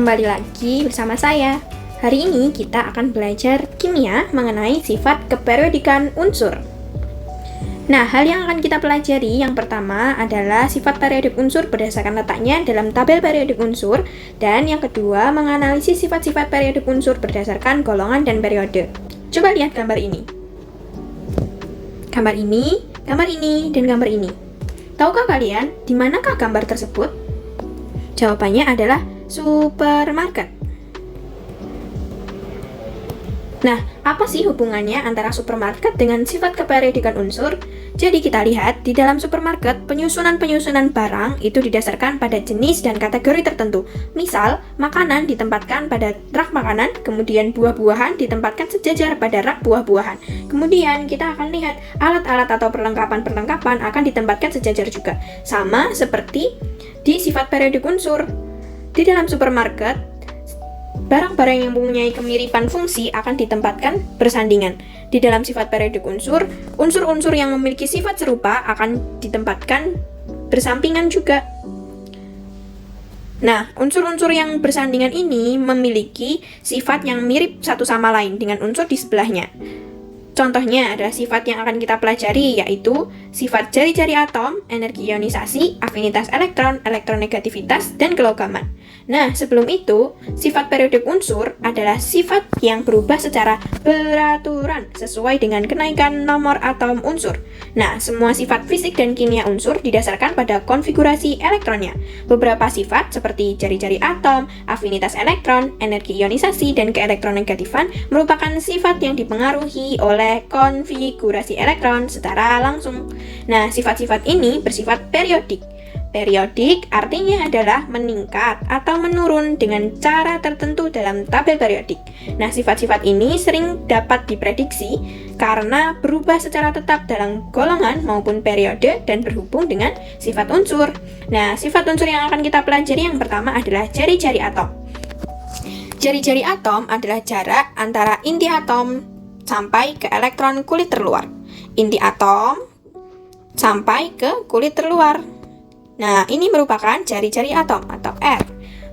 kembali lagi bersama saya. Hari ini kita akan belajar kimia mengenai sifat keperiodikan unsur. Nah, hal yang akan kita pelajari yang pertama adalah sifat periodik unsur berdasarkan letaknya dalam tabel periodik unsur, dan yang kedua menganalisis sifat-sifat periodik unsur berdasarkan golongan dan periode. Coba lihat gambar ini. Gambar ini, dan gambar ini. Tahukah kalian di manakah gambar tersebut? Jawabannya adalah supermarket. Nah, apa sih hubungannya antara supermarket dengan sifat keperiodikan unsur? Jadi kita lihat, di dalam supermarket, penyusunan-penyusunan barang itu didasarkan pada jenis dan kategori tertentu. Misal, makanan ditempatkan pada rak makanan, kemudian buah-buahan ditempatkan sejajar pada rak buah-buahan. Kemudian kita akan lihat, alat-alat atau perlengkapan-perlengkapan akan ditempatkan sejajar juga. Sama seperti di sifat periodik unsur. Di dalam supermarket, barang-barang yang mempunyai kemiripan fungsi akan ditempatkan bersandingan. Di dalam sifat periodik unsur, unsur-unsur yang memiliki sifat serupa akan ditempatkan bersampingan juga. Nah, unsur-unsur yang bersandingan ini memiliki sifat yang mirip satu sama lain dengan unsur di sebelahnya. Contohnya adalah sifat yang akan kita pelajari, yaitu sifat jari-jari atom, energi ionisasi, afinitas elektron, elektronegativitas, dan kelogaman. Nah, sebelum itu, sifat periodik unsur adalah sifat yang berubah secara beraturan sesuai dengan kenaikan nomor atom unsur. Nah, semua sifat fisik dan kimia unsur didasarkan pada konfigurasi elektronnya. Beberapa sifat seperti jari-jari atom, afinitas elektron, energi ionisasi, dan keelektronegatifan merupakan sifat yang dipengaruhi oleh konfigurasi elektron secara langsung. Nah, sifat-sifat ini bersifat periodik. Periodik artinya adalah meningkat atau menurun dengan cara tertentu dalam tabel periodik. Nah, sifat-sifat ini sering dapat diprediksi karena berubah secara tetap dalam golongan maupun periode dan berhubung dengan sifat unsur. Nah, sifat unsur yang akan kita pelajari yang pertama adalah jari-jari atom. Jari-jari atom adalah jarak antara inti atom sampai ke elektron kulit terluar. Inti atom sampai ke kulit terluar. Nah, ini merupakan jari-jari atom atau R.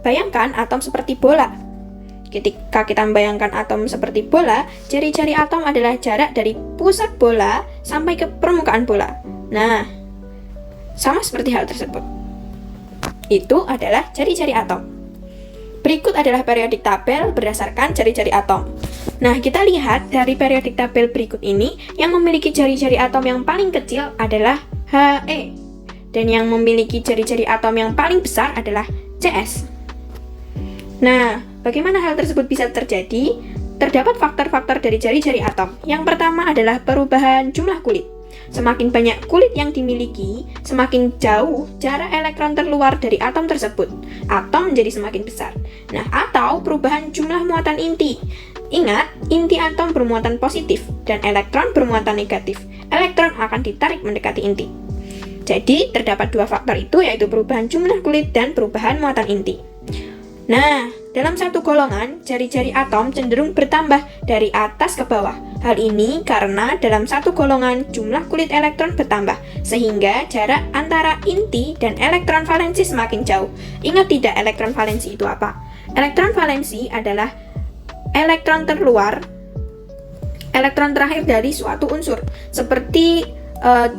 Bayangkan atom seperti bola. Ketika kita membayangkan atom seperti bola, jari-jari atom adalah jarak dari pusat bola sampai ke permukaan bola. Nah, sama seperti hal tersebut. Itu adalah jari-jari atom. Berikut adalah periodik tabel berdasarkan jari-jari atom. Nah, kita lihat dari periodik tabel berikut ini, yang memiliki jari-jari atom yang paling kecil adalah He. Dan yang memiliki jari-jari atom yang paling besar adalah Cs. Nah, bagaimana hal tersebut bisa terjadi? Terdapat faktor-faktor dari jari-jari atom. Yang pertama adalah perubahan jumlah kulit. Semakin banyak kulit yang dimiliki, semakin jauh jarak elektron terluar dari atom tersebut. Atom menjadi semakin besar. Nah, atau perubahan jumlah muatan inti. Ingat, inti atom bermuatan positif dan elektron bermuatan negatif. Elektron akan ditarik mendekati inti. Jadi, terdapat dua faktor itu, yaitu perubahan jumlah kulit dan perubahan muatan inti. Nah, dalam satu golongan, jari-jari atom cenderung bertambah dari atas ke bawah. Hal ini karena dalam satu golongan, jumlah kulit elektron bertambah, sehingga jarak antara inti dan elektron valensi semakin jauh. Ingat tidak elektron valensi itu apa? Elektron valensi adalah elektron terluar, elektron terakhir dari suatu unsur, seperti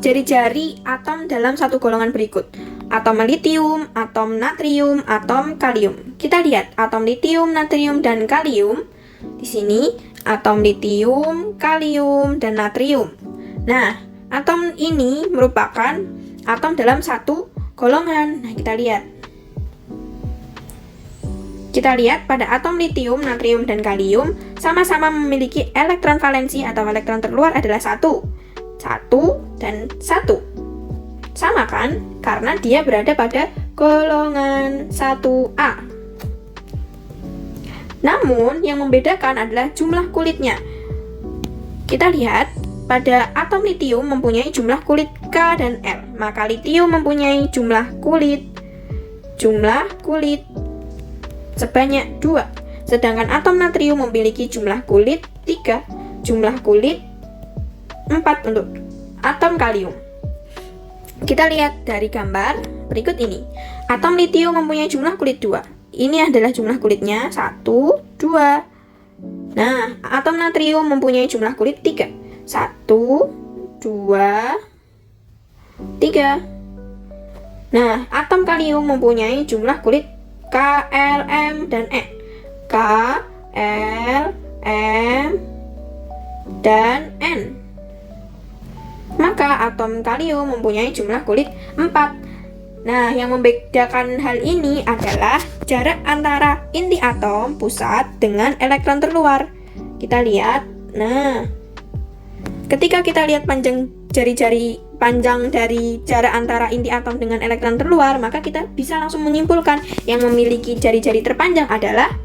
jari-jari atom dalam satu golongan berikut. Atom litium, atom natrium, atom kalium. Kita lihat atom litium, natrium, dan kalium. Di sini atom litium, kalium, dan natrium. Nah, atom ini merupakan atom dalam satu golongan. Nah, kita lihat. Kita lihat pada atom litium, natrium, dan kalium sama-sama memiliki elektron valensi atau elektron terluar adalah 1 dan 1. Sama kan? Karena dia berada pada golongan 1A. Namun, yang membedakan adalah jumlah kulitnya. Kita lihat, pada atom litium mempunyai jumlah kulit K dan L. Maka litium mempunyai jumlah kulit sebanyak 2. Sedangkan atom natrium memiliki jumlah kulit 3, jumlah kulit 4 untuk atom kalium. Kita lihat dari gambar berikut ini. Atom litium mempunyai jumlah kulit 2. ini adalah jumlah kulitnya 1, 2. Nah, atom natrium mempunyai jumlah kulit 3. 1, 2, 3. Nah, atom kalium mempunyai jumlah kulit K, L, M, dan N. K, L, M, dan N. Maka atom kalium mempunyai jumlah kulit 4. Nah, yang membedakan hal ini adalah jarak antara inti atom pusat dengan elektron terluar. Kita lihat, nah, ketika kita lihat panjang dari jarak antara inti atom dengan elektron terluar, maka kita bisa langsung menyimpulkan yang memiliki jari-jari terpanjang adalah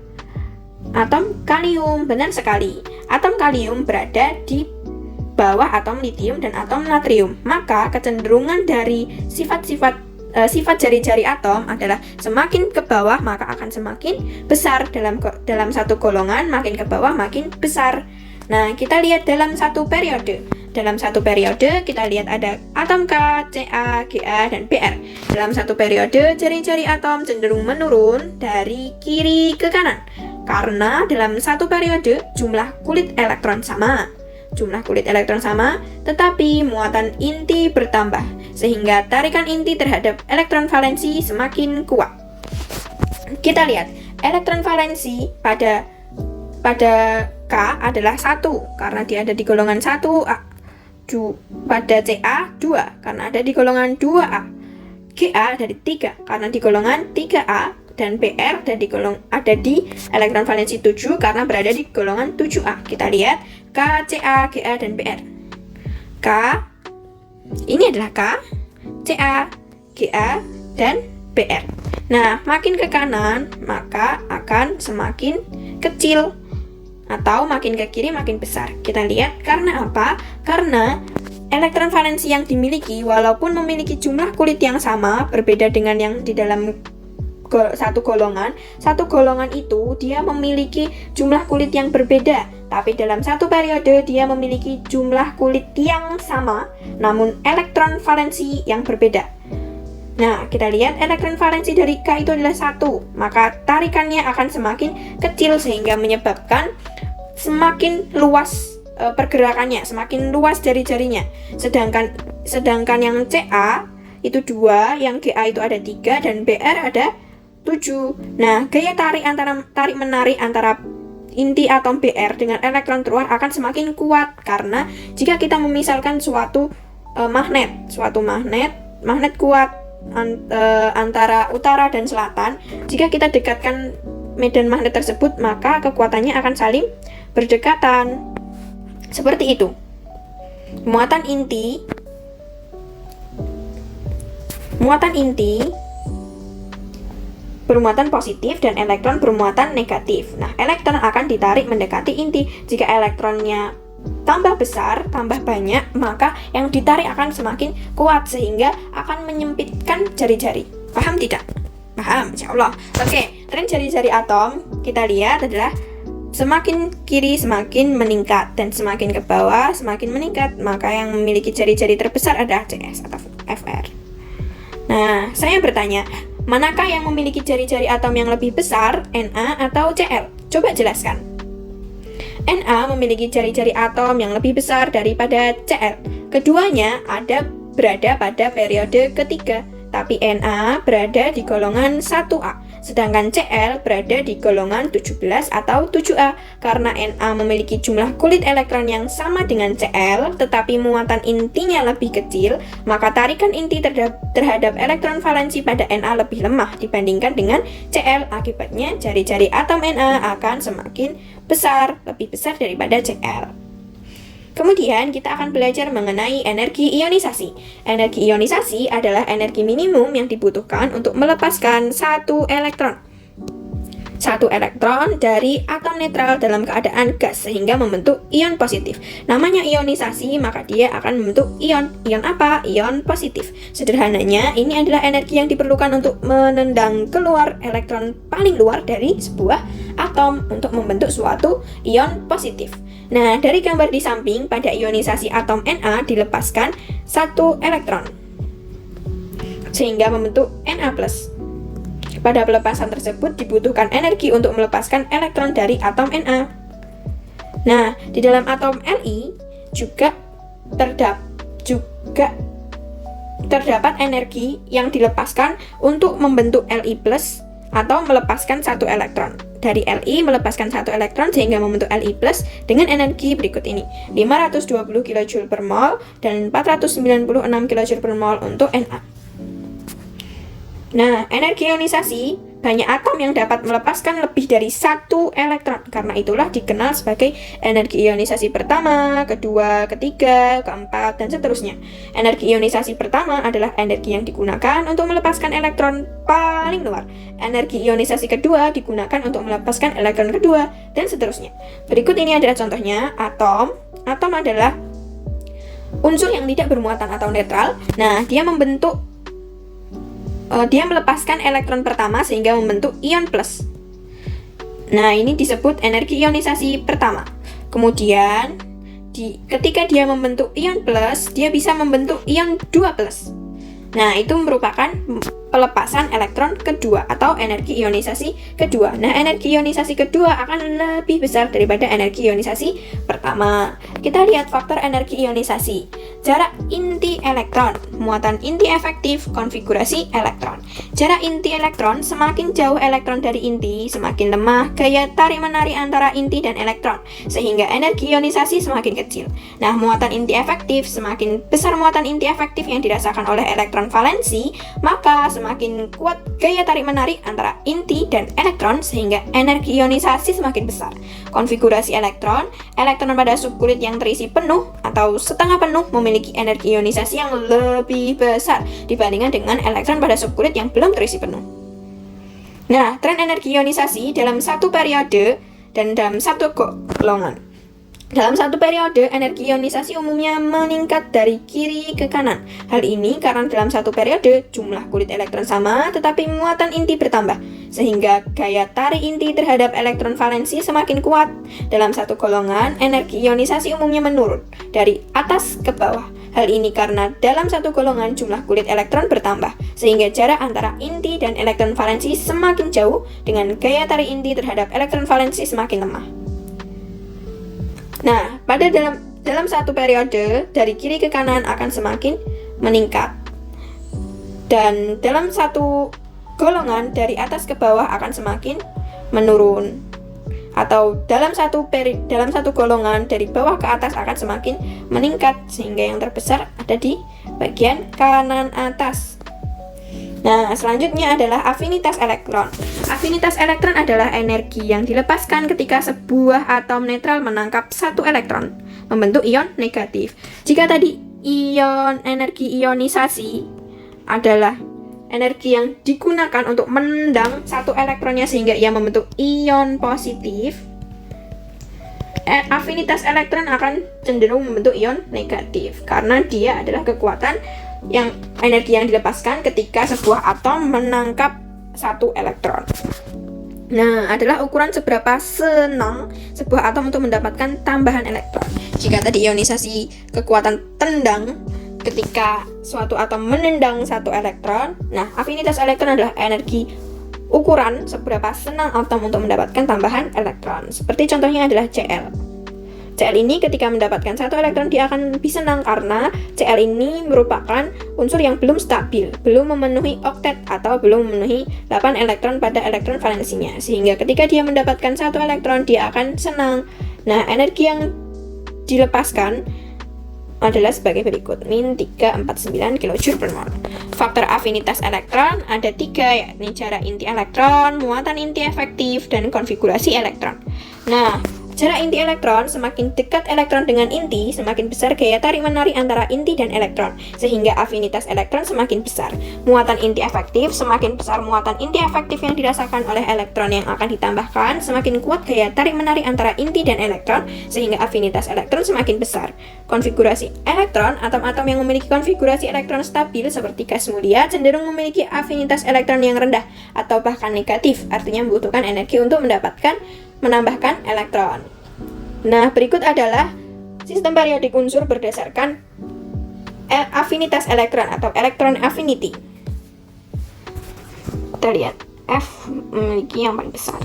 atom kalium. Benar sekali, atom kalium berada di bawah atom litium dan atom natrium. Maka kecenderungan dari sifat jari-jari atom adalah semakin ke bawah maka akan semakin besar dalam satu golongan, makin ke bawah makin besar. Nah, kita lihat dalam satu periode. Dalam satu periode kita lihat ada atom K, Ca, Ga, dan Br. Dalam satu periode jari-jari atom cenderung menurun dari kiri ke kanan karena dalam satu periode jumlah kulit elektron sama. Jumlah kulit elektron sama, tetapi muatan inti bertambah, sehingga tarikan inti terhadap elektron valensi semakin kuat. Kita lihat, elektron valensi pada K adalah 1, karena dia ada di golongan 1A. Pada Ca, 2, karena ada di golongan 2A. Ga ada di 3, karena di golongan 3A. Dan Br ada di elektron valensi 7 karena berada di golongan 7A. Kita lihat K, Ca, Ga, dan Br. K, ini adalah K, Ca, Ga, dan Br. Nah, makin ke kanan maka akan semakin kecil atau makin ke kiri makin besar. Kita lihat karena apa? Karena elektron valensi yang dimiliki walaupun memiliki jumlah kulit yang sama, berbeda dengan yang di dalam satu golongan itu dia memiliki jumlah kulit yang berbeda, tapi dalam satu periode dia memiliki jumlah kulit yang sama namun elektron valensi yang berbeda. Nah, kita lihat elektron valensi dari K itu adalah 1, maka tarikannya akan semakin kecil sehingga menyebabkan semakin luas pergerakannya, semakin luas jari-jarinya. Sedangkan yang Ca itu 2, yang Ga itu ada 3, dan Br ada 7. Nah, gaya tarik-menarik antara inti atom Br dengan elektron terluar akan semakin kuat karena jika kita memisalkan suatu magnet kuat antara utara dan selatan, jika kita dekatkan medan magnet tersebut, maka kekuatannya akan saling berdekatan. Seperti itu. Muatan inti bermuatan positif dan elektron bermuatan negatif. Nah, elektron akan ditarik mendekati inti. Jika elektronnya tambah besar, tambah banyak, maka yang ditarik akan semakin kuat sehingga akan menyempitkan jari-jari. Paham tidak? Paham, insya Allah. Oke, tren jari-jari atom kita lihat adalah semakin kiri semakin meningkat dan semakin ke bawah semakin meningkat. Maka yang memiliki jari-jari terbesar adalah Cs atau Fr. Nah, saya bertanya, manakah yang memiliki jari-jari atom yang lebih besar, Na atau Cl? Coba jelaskan. Na memiliki jari-jari atom yang lebih besar daripada Cl. Keduanya berada pada periode ketiga, tapi Na berada di golongan 1A, sedangkan Cl berada di golongan 17 atau 7A. Karena Na memiliki jumlah kulit elektron yang sama dengan Cl, tetapi muatan intinya lebih kecil, maka tarikan inti terhadap elektron valensi pada Na lebih lemah dibandingkan dengan Cl. Akibatnya, jari-jari atom Na akan semakin besar, lebih besar daripada Cl. Kemudian kita akan belajar mengenai energi ionisasi. Energi ionisasi adalah energi minimum yang dibutuhkan untuk melepaskan satu elektron dari atom netral dalam keadaan gas sehingga membentuk ion positif. Namanya ionisasi, maka dia akan membentuk ion. Ion apa? Ion positif. Sederhananya, ini adalah energi yang diperlukan untuk menendang keluar elektron paling luar dari sebuah atom untuk membentuk suatu ion positif. Nah, dari gambar di samping, pada ionisasi atom Na dilepaskan satu elektron sehingga membentuk Na+. Pada pelepasan tersebut dibutuhkan energi untuk melepaskan elektron dari atom Na. Nah, di dalam atom Li juga terdapat energi yang dilepaskan untuk membentuk Li+ atau melepaskan satu elektron. Dari Li melepaskan satu elektron sehingga membentuk Li+ dengan energi berikut ini: 520 kJ per mol dan 496 kJ per mol untuk Na. Nah, energi ionisasi, banyak atom yang dapat melepaskan lebih dari satu elektron. Karena itulah dikenal sebagai energi ionisasi pertama, kedua, ketiga, keempat, dan seterusnya. Energi ionisasi pertama adalah energi yang digunakan untuk melepaskan elektron paling luar. Energi ionisasi kedua digunakan untuk melepaskan elektron kedua, dan seterusnya. Berikut ini adalah contohnya. Atom adalah unsur yang tidak bermuatan atau netral. Nah, dia melepaskan elektron pertama sehingga membentuk ion plus. Nah, ini disebut energi ionisasi pertama. Kemudian, ketika dia membentuk ion plus, dia bisa membentuk ion 2 plus. Nah, itu merupakan pelepasan elektron kedua atau energi ionisasi kedua. Nah, energi ionisasi kedua akan lebih besar daripada energi ionisasi pertama. Kita lihat faktor energi ionisasi. Jarak inti elektron, muatan inti efektif, konfigurasi elektron. Jarak inti elektron, semakin jauh elektron dari inti, semakin lemah gaya tarik-menarik antara inti dan elektron, sehingga energi ionisasi semakin kecil. Nah, muatan inti efektif, semakin besar muatan inti efektif yang dirasakan oleh elektron valensi, maka semakin kuat gaya tarik-menarik antara inti dan elektron, sehingga energi ionisasi semakin besar. Konfigurasi elektron pada subkulit yang terisi penuh atau setengah penuh memiliki energi ionisasi yang lebih besar dibandingkan dengan elektron pada subkulit yang belum terisi penuh. Nah, tren energi ionisasi dalam satu periode dan dalam satu golongan. Dalam satu periode, energi ionisasi umumnya meningkat dari kiri ke kanan. Hal ini karena dalam satu periode, jumlah kulit elektron sama, tetapi muatan inti bertambah, sehingga gaya tarik inti terhadap elektron valensi semakin kuat. Dalam satu golongan, energi ionisasi umumnya menurun, dari atas ke bawah. Hal ini karena dalam satu golongan, jumlah kulit elektron bertambah, sehingga jarak antara inti dan elektron valensi semakin jauh, dengan gaya tarik inti terhadap elektron valensi semakin lemah. Nah, pada dalam satu periode, dari kiri ke kanan akan semakin meningkat. Dan dalam satu golongan, dari atas ke bawah akan semakin menurun. Atau dalam satu golongan, dari bawah ke atas akan semakin meningkat, sehingga yang terbesar ada di bagian kanan atas. Nah, selanjutnya adalah afinitas elektron. Afinitas elektron adalah energi yang dilepaskan ketika sebuah atom netral menangkap satu elektron, membentuk ion negatif. Jika tadi energi ionisasi adalah energi yang digunakan untuk menendang satu elektronnya sehingga ia membentuk ion positif, afinitas elektron akan cenderung membentuk ion negatif karena dia adalah kekuatan energi yang dilepaskan ketika sebuah atom menangkap satu elektron. Nah, adalah ukuran seberapa senang sebuah atom untuk mendapatkan tambahan elektron. Jika tadi ionisasi kekuatan tendang ketika suatu atom menendang satu elektron, nah afinitas elektron adalah energi ukuran seberapa senang atom untuk mendapatkan tambahan elektron. Seperti contohnya adalah Cl. Cl ini ketika mendapatkan satu elektron dia akan lebih senang karena Cl ini merupakan unsur yang belum stabil, belum memenuhi oktet atau belum memenuhi 8 elektron pada elektron valensinya, sehingga ketika dia mendapatkan satu elektron dia akan senang. Nah, energi yang dilepaskan adalah sebagai berikut, min 349 kJ per mol. Faktor afinitas elektron ada 3, yakni jarak inti elektron, muatan inti efektif, dan konfigurasi elektron. Nah, jarak inti elektron, semakin dekat elektron dengan inti, semakin besar gaya tarik-menarik antara inti dan elektron, sehingga afinitas elektron semakin besar. Muatan inti efektif, semakin besar muatan inti efektif yang dirasakan oleh elektron yang akan ditambahkan, semakin kuat gaya tarik-menarik antara inti dan elektron, sehingga afinitas elektron semakin besar. Konfigurasi elektron, atom-atom yang memiliki konfigurasi elektron stabil seperti gas mulia cenderung memiliki afinitas elektron yang rendah atau bahkan negatif, artinya membutuhkan energi untuk menambahkan elektron. Nah, berikut adalah sistem periodik unsur berdasarkan afinitas elektron atau electron affinity. Kita lihat. F memiliki yang paling besar,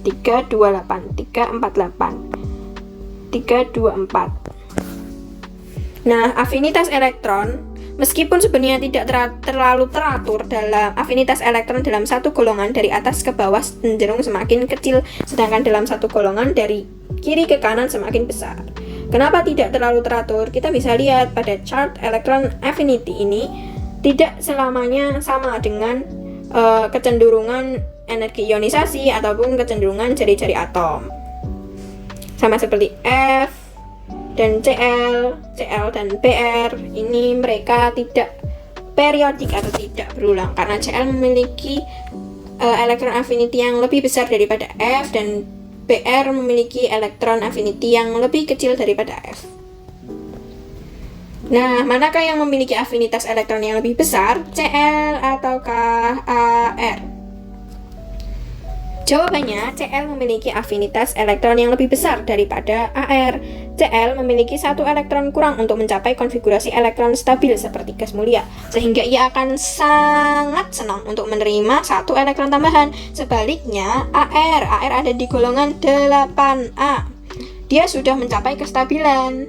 328, 348, 324. Nah, afinitas elektron meskipun sebenarnya tidak terlalu teratur dalam afinitas elektron dalam satu golongan dari atas ke bawah cenderung semakin kecil, sedangkan dalam satu golongan dari kiri ke kanan semakin besar. Kenapa tidak terlalu teratur? Kita bisa lihat pada chart electron affinity ini tidak selamanya sama dengan kecenderungan energi ionisasi ataupun kecenderungan jari-jari atom. Sama seperti F dan Cl dan Br, ini mereka tidak periodik atau tidak berulang karena Cl memiliki elektron affinity yang lebih besar daripada F dan Br memiliki elektron affinity yang lebih kecil daripada F. Nah, manakah yang memiliki afinitas elektron yang lebih besar, Cl ataukah Ar? Jawabannya, Cl memiliki afinitas elektron yang lebih besar daripada Ar. Cl memiliki satu elektron kurang untuk mencapai konfigurasi elektron stabil seperti gas mulia, sehingga ia akan sangat senang untuk menerima satu elektron tambahan. Sebaliknya, Ar ada di golongan 8A. Dia sudah mencapai kestabilan,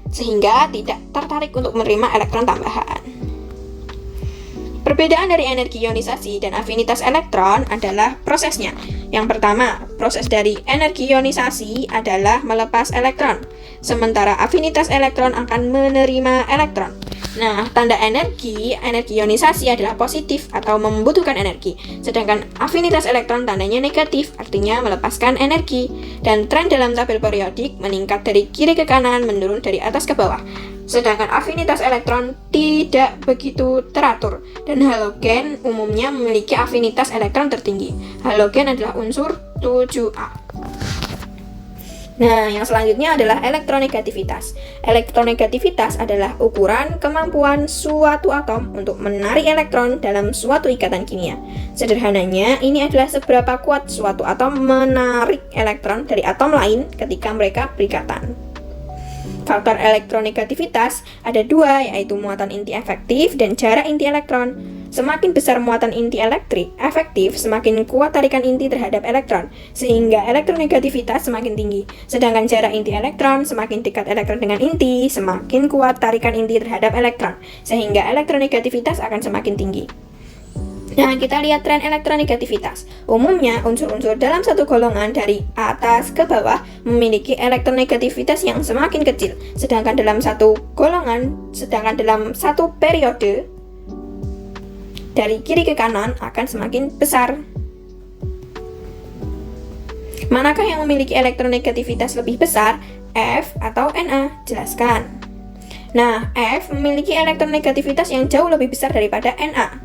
sehingga tidak tertarik untuk menerima elektron tambahan. Perbedaan dari energi ionisasi dan afinitas elektron adalah prosesnya. Yang pertama, proses dari energi ionisasi adalah melepas elektron, sementara afinitas elektron akan menerima elektron. Nah, tanda energi ionisasi adalah positif atau membutuhkan energi, sedangkan afinitas elektron tandanya negatif, artinya melepaskan energi. Dan tren dalam tabel periodik meningkat dari kiri ke kanan, menurun dari atas ke bawah. Sedangkan afinitas elektron tidak begitu teratur, dan halogen umumnya memiliki afinitas elektron tertinggi. Halogen adalah unsur 7A. Nah, yang selanjutnya adalah elektronegativitas. Elektronegativitas adalah ukuran kemampuan suatu atom untuk menarik elektron dalam suatu ikatan kimia. Sederhananya, ini adalah seberapa kuat suatu atom menarik elektron dari atom lain ketika mereka berikatan. Faktor elektronegativitas ada dua, yaitu muatan inti efektif dan jarak inti elektron. Semakin besar muatan inti elektrik efektif, semakin kuat tarikan inti terhadap elektron, sehingga elektronegativitas semakin tinggi. Sedangkan jarak inti elektron, semakin dekat elektron dengan inti, semakin kuat tarikan inti terhadap elektron, sehingga elektronegativitas akan semakin tinggi. Nah, kita lihat tren elektronegativitas. Umumnya, unsur-unsur dalam satu golongan dari atas ke bawah memiliki elektronegativitas yang semakin kecil, sedangkan dalam satu periode dari kiri ke kanan akan semakin besar. Manakah yang memiliki elektronegativitas lebih besar, F atau Na? Jelaskan. Nah, F memiliki elektronegativitas yang jauh lebih besar daripada Na.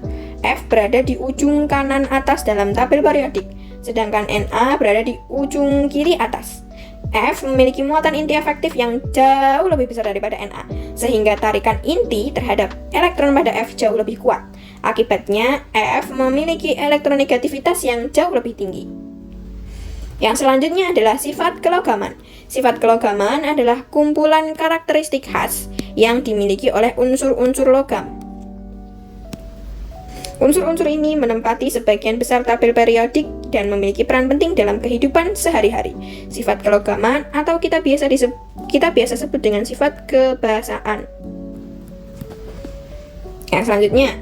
F berada di ujung kanan atas dalam tabel periodik, sedangkan Na berada di ujung kiri atas. F memiliki muatan inti efektif yang jauh lebih besar daripada Na, sehingga tarikan inti terhadap elektron pada F jauh lebih kuat. Akibatnya, F memiliki elektronegativitas yang jauh lebih tinggi. Yang selanjutnya adalah sifat kelogaman. Sifat kelogaman adalah kumpulan karakteristik khas yang dimiliki oleh unsur-unsur logam. Unsur-unsur ini menempati sebagian besar tabel periodik dan memiliki peran penting dalam kehidupan sehari-hari. Sifat kelogaman atau kita biasa sebut dengan sifat kebahasaan. Yang selanjutnya,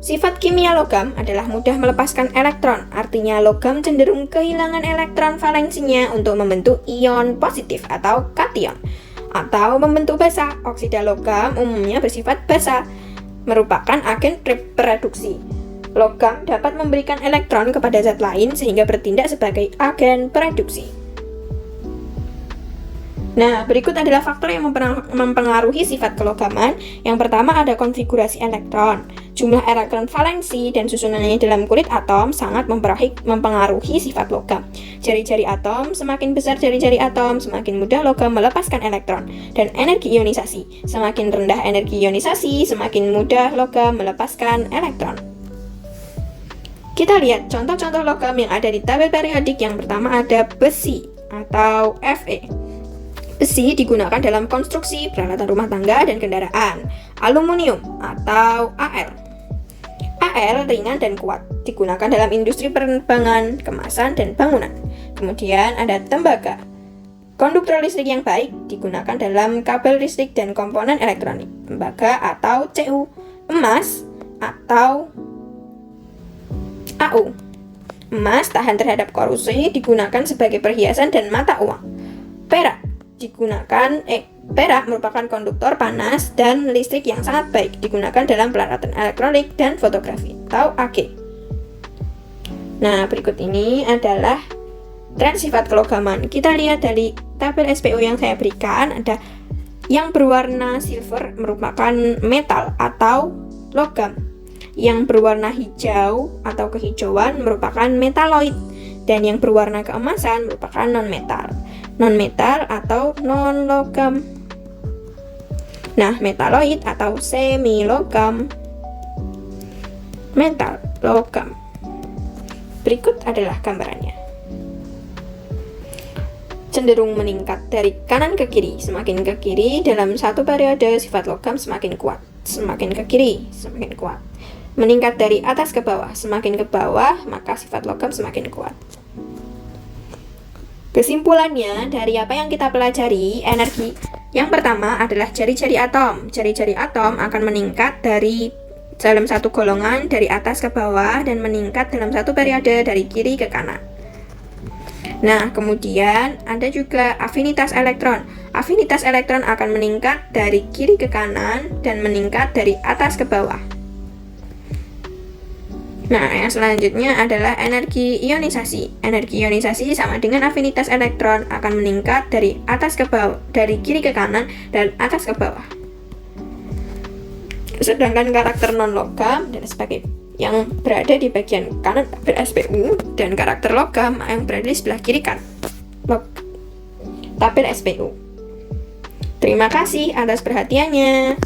sifat kimia logam adalah mudah melepaskan elektron. Artinya logam cenderung kehilangan elektron valensinya untuk membentuk ion positif atau kation, atau membentuk basa. Oksida logam umumnya bersifat basa, merupakan agen reproduksi. Logam dapat memberikan elektron kepada zat lain sehingga bertindak sebagai agen reduksi. Nah, berikut adalah faktor yang mempengaruhi sifat kelogaman. Yang pertama ada konfigurasi elektron. Jumlah elektron valensi dan susunannya dalam kulit atom sangat mempengaruhi sifat logam. Jari-jari atom, semakin besar jari-jari atom, semakin mudah logam melepaskan elektron. Dan energi ionisasi. Semakin rendah energi ionisasi, semakin mudah logam melepaskan elektron. Kita lihat contoh-contoh logam yang ada di tabel periodik. Yang pertama ada besi atau Fe. Besi digunakan dalam konstruksi, peralatan rumah tangga, dan kendaraan. Aluminium atau Al. Al ringan dan kuat, digunakan dalam industri penerbangan, kemasan, dan bangunan. Kemudian ada tembaga. Konduktor listrik yang baik digunakan dalam kabel listrik dan komponen elektronik. Tembaga atau Cu. Emas atau Au. Emas tahan terhadap korupsi, digunakan sebagai perhiasan dan mata uang. Perak merupakan konduktor panas dan listrik yang sangat baik, digunakan dalam peralatan elektronik dan fotografi atau Ag. Nah, berikut ini adalah tren sifat kelogaman. Kita lihat dari tabel SPU yang saya berikan, ada yang berwarna silver merupakan metal atau logam. Yang berwarna hijau atau kehijauan merupakan metaloid, dan yang berwarna keemasan merupakan non-metal. Non-metal atau non-logam. Nah, metaloid atau semi-logam, metal, logam. Berikut adalah gambarannya. Cenderung meningkat dari kanan ke kiri. Semakin ke kiri dalam satu periode, sifat logam semakin kuat. Semakin ke kiri, semakin kuat. Meningkat dari atas ke bawah. Semakin ke bawah, maka sifat logam semakin kuat. Kesimpulannya, dari apa yang kita pelajari, energi yang pertama adalah jari-jari atom. Jari-jari atom akan meningkat dalam satu golongan dari atas ke bawah dan meningkat dalam satu periode dari kiri ke kanan. Nah, kemudian ada juga afinitas elektron. Afinitas elektron akan meningkat dari kiri ke kanan dan meningkat dari atas ke bawah. Nah, yang selanjutnya adalah energi ionisasi. Energi ionisasi sama dengan afinitas elektron akan meningkat dari atas ke bawah, dari kiri ke kanan dan atas ke bawah. Sedangkan karakter non-logam dan sebagai yang berada di bagian kanan tabel SPU dan karakter logam yang berada di sebelah kiri kan tabel SPU. Terima kasih atas perhatiannya.